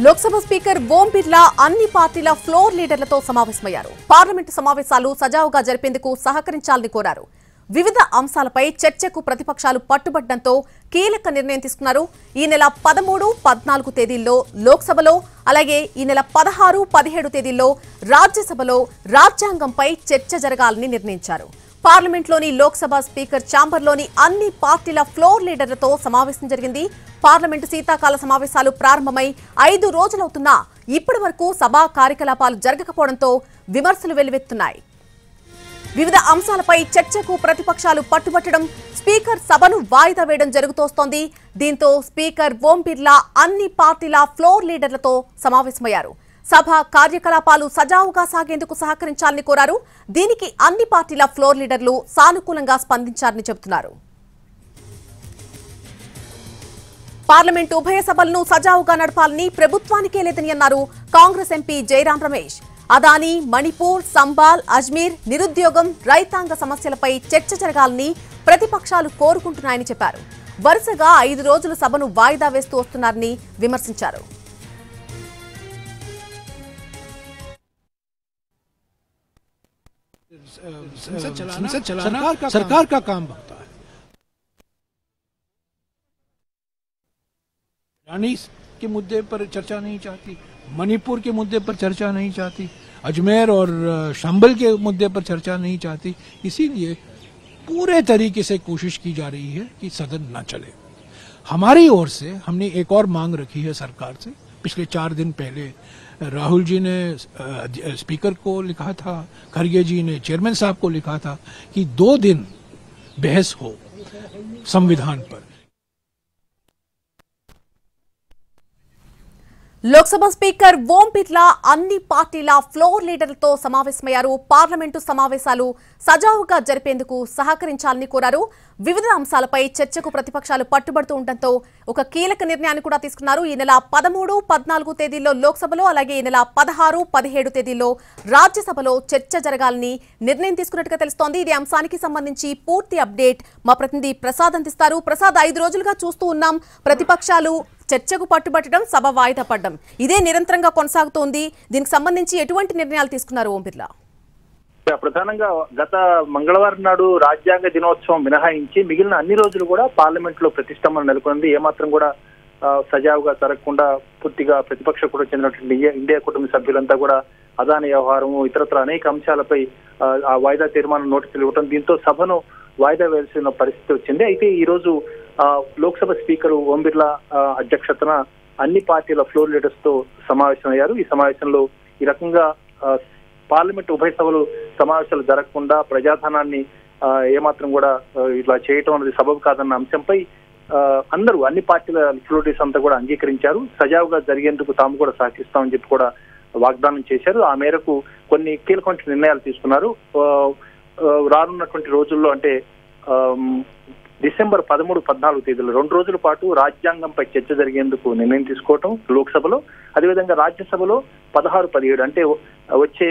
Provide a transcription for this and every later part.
Lok Sabha speaker Om Birla అన్ని పార్టీల floor లీడర్లతో సమావేశమయ్యారు. పార్లమెంటు సమావేశాలు సజావుగా జరిపేందుకు సహకరించాలని కోరారు. వివిధ అంశాలపై చర్చకు ప్రతిపక్షాలు పట్టుబట్టడంతో కీలక నిర్ణయం తీసుకున్నారు. ఈ నెల 13, 14 తేదీల్లో లోక్సభలో, అలాగే ఈ నెల 16, 17 తేదీల్లో రాజ్యసభలో రాజ్యాంగంపై చర్చ జరగాలని నిర్ణయించారు. పార్లమెంట్లోని లోక్సభ స్పీకర్ ఛాంబర్లోని అన్ని పార్టీల ఫ్లోర్ లీడర్లతో సమావేశం జరిగింది. పార్లమెంటు శీతాకాల సమావేశాలు ప్రారంభమై 5 రోజులవుతున్నా ఇప్పటి వరకు సభా కార్యకలాపాలు జరగకపోవడంతో విమర్శలు వెల్లువెత్తున్నాయి. వివిధ అంశాలపై చర్చకు ప్రతిపక్షాలు పట్టుబట్టడం, స్పీకర్ సభను వాయిదా వేయడం జరుగుతోస్తోంది. దీంతో స్పీకర్ ఓం బిర్లా అన్ని పార్టీల ఫ్లోర్ లీడర్లతో సమావేశమయ్యారు. సభ కార్యకలాపాలు సజావుగా సాగేందుకు సహకరించాలని కోరారు. దీనికి అన్ని పార్టీల ఫ్లోర్ లీడర్లు సానుకూలంగా స్పందించారని చెబుతున్నారు. పార్లమెంటు ఉభయ సభలను సజావుగా నడపాలని ప్రభుత్వానికే లేదని అన్నారు కాంగ్రెస్ ఎంపీ జైరాం రమేష్. అదానీ, మణిపూర్, సంబాల్, అజ్మీర్, నిరుద్యోగం, రైతాంగ సమస్యలపై చర్చ జరగాలని ప్రతిపక్షాలు కోరుకుంటున్నాయని చెప్పారు. వరుసగా 5 రోజులు సభను వాయిదా వేస్తూ వస్తున్నారని విమర్శించారు. सरकार का काम होता है। रानी के मुद्दे पर चर्चा नहीं चाहती, मणिपुर के मुद्दे पर चर्चा नहीं चाहती, अजमेर और शंबल के मुद्दे पर चर्चा नहीं चाहती। इसीलिए पूरे तरीके से कोशिश की जा रही है कि सदन न चले। हमारी ओर से हमने एक और मांग रखी है सरकार से। पिछले 4 दिन पहले राहुल जी ने स्पीकर को लिखा था, खरगे जी ने चेयरमैन साहब को लिखा था कि 2 दिन बहस हो संविधान पर। లోక్సభ స్పీకర్ ఓం బిర్లా అన్ని పార్టీల ఫ్లోర్ లీడర్లతో సమావేశమయ్యారు. పార్లమెంటు సమావేశాలు సజావుగా జరిపేందుకు సహకరించాలని కోరారు. వివిధ అంశాలపై చర్చకు ప్రతిపక్షాలు పట్టుబడుతూ ఉండటంతో ఒక కీలక నిర్ణయాన్ని కూడా తీసుకున్నారు. ఈ నెల 13, 14 తేదీల్లో లోక్సభలో, అలాగే ఈ నెల 16, 17 తేదీల్లో రాజ్యసభలో చర్చ జరగాలని నిర్ణయం తీసుకున్నట్టుగా తెలుస్తోంది. ఇదే అంశానికి సంబంధించి పూర్తి అప్డేట్ మా ప్రతినిధి ప్రసాద్ అందిస్తారు. ప్రసాద్, 5 రోజులుగా చూస్తూ ఉన్నాం ప్రతిపక్షాలు చర్చకు పట్టుబట్టడం, సభ వాయిదా పడడం, ఇదే నిరంతరంగా కొనసాగుతోంది. దీనికి సంబంధించి ఎటువంటి నిర్ణయాలు తీసుకున్నారు ఓం బిర్లా? ప్రధానంగా గత మంగళవారం నాడు రాజ్యాంగ దినోత్సవం మినహాయించి మిగిలిన అన్ని రోజులు కూడా పార్లమెంట్ లో ప్రతిష్టంభన నెలకొంది. ఏమాత్రం కూడా సజావుగా జరగకుండా పూర్తిగా ప్రతిపక్ష కూడా చెందినటువంటి ఇండియా కుటుంబ సభ్యులంతా కూడా అదాని వ్యవహారము, ఇతరత్ర అనేక అంశాలపై ఆ వాయిదా తీర్మానం నోటీసులు ఇవ్వడం, దీంతో సభను వాయిదా వేయాల్సిన పరిస్థితి వచ్చింది. అయితే ఈ రోజు లోక్సభ స్పీకర్ ఓం బిర్లా అధ్యక్షతన అన్ని పార్టీల ఫ్లోర్ లీడర్స్ తో సమావేశమయ్యారు. ఈ సమావేశంలో ఈ రకంగా పార్లమెంట్ ఉభయ సభలు సమావేశాలు జరగకుండా ప్రజాధనాన్ని ఏమాత్రం కూడా ఇట్లా చేయటం అనేది సబబు కాదన్న అంశంపై అందరూ అన్ని పార్టీల ఫ్లోర్ లీడర్స్ అంతా కూడా అంగీకరించారు. సజావుగా జరిగేందుకు తాము కూడా సహకరిస్తామని చెప్పి కూడా వాగ్దానం చేశారు. ఆ మేరకు కొన్ని కీలకమైన నిర్ణయాలు తీసుకున్నారు. రానున్నటువంటి రోజుల్లో అంటే డిసెంబర్ 13, 14 తేదీలో 2 రోజుల పాటు రాజ్యాంగంపై చర్చ జరిగేందుకు నిర్ణయం తీసుకోవటం లోక్సభలో, అదేవిధంగా రాజ్యసభలో 16, 17 అంటే వచ్చే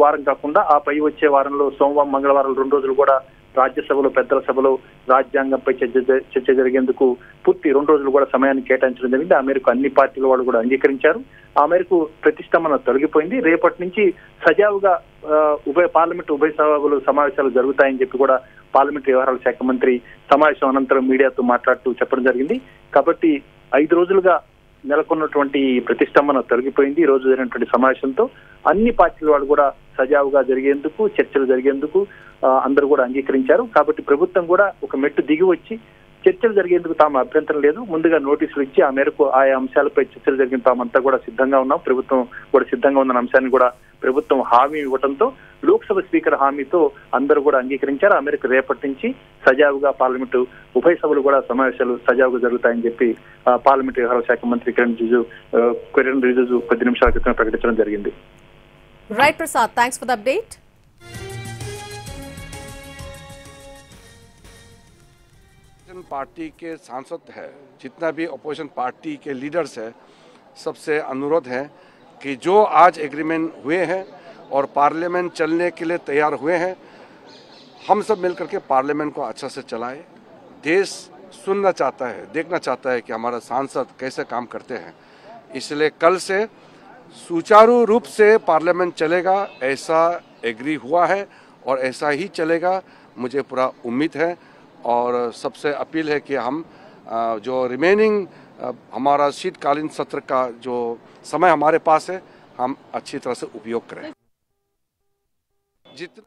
వారం కాకుండా ఆ పై వచ్చే వారంలో సోమవారం, మంగళవారం 2 రోజులు కూడా రాజ్యసభలో, పెద్దల సభలో రాజ్యాంగంపై చర్చ జరిగేందుకు పూర్తి 2 రోజులు కూడా సమయాన్ని కేటాయించడం జరిగింది. ఆ మేరకు అన్ని పార్టీల వాళ్ళు కూడా అంగీకరించారు. ఆ మేరకు ప్రతిష్టంభన తొలగిపోయింది. రేపటి నుంచి సజావుగా పార్లమెంట్ ఉభయ సభలు సమావేశాలు జరుగుతాయని చెప్పి కూడా పార్లమెంట్ వ్యవహారాల శాఖ మంత్రి సమావేశం అనంతరం మీడియాతో మాట్లాడుతూ చెప్పడం జరిగింది. కాబట్టి 5 రోజులుగా నెలకొన్నటువంటి ప్రతిష్టంభన తొలగిపోయింది. ఈ రోజు జరిగినటువంటి సమావేశంతో అన్ని పార్టీల వాళ్ళు కూడా సజావుగా జరిగేందుకు, చర్చలు జరిగేందుకు అందరూ కూడా అంగీకరించారు. కాబట్టి ప్రభుత్వం కూడా ఒక మెట్టు దిగి వచ్చి చర్చలు జరిగేందుకు తాము అభ్యంతరం లేదు, ముందుగా నోటీసులు ఇచ్చి ఆ మేరకు ఆయా అంశాలపై చర్చలు జరిగిన తామంతా కూడా సిద్ధంగా ఉన్నాం, ప్రభుత్వం కూడా సిద్ధంగా ఉందన్న అంశాన్ని కూడా ప్రభుత్వం హామీ ఇవ్వడంతో లోక్సభ స్పీకర్ హామీతో అందరూ కూడా అంగీకరించారు. ఆ మేరకు రేపటి నుంచి సజావుగా పార్లమెంటు ఉభయ సభలు కూడా సమావేశాలు సజావుగా జరుగుతాయని చెప్పి పార్లమెంట్ వ్యవహారాల శాఖ మంత్రి కిరణ్ రిజిజు కొద్ది నిమిషాల క్రితం ప్రకటించడం జరిగింది. Right Prasad, thanks for the update. Party के सांसद है, जितना भी अपोजिशन पार्टी के लीडर्स है, सबसे अनुरोध है कि जो आज एग्रीमेंट हुए हैं और पार्लियामेंट चलने के लिए तैयार हुए हैं, हम सब मिलकर के पार्लियामेंट को अच्छा से चलाएं। देश सुनना चाहता है, देखना चाहता है कि हमारा सांसद कैसे काम करते हैं। इसलिए कल से सुचारू रूप से पार्लियामेंट चलेगा, ऐसा एग्री हुआ है और ऐसा ही चलेगा, मुझे पूरा उम्मीद है। और सबसे अपील है कि हम जो रिमेनिंग हमारा शीतकालीन सत्र का जो समय हमारे पास है, हम अच्छी तरह से उपयोग करें। जितना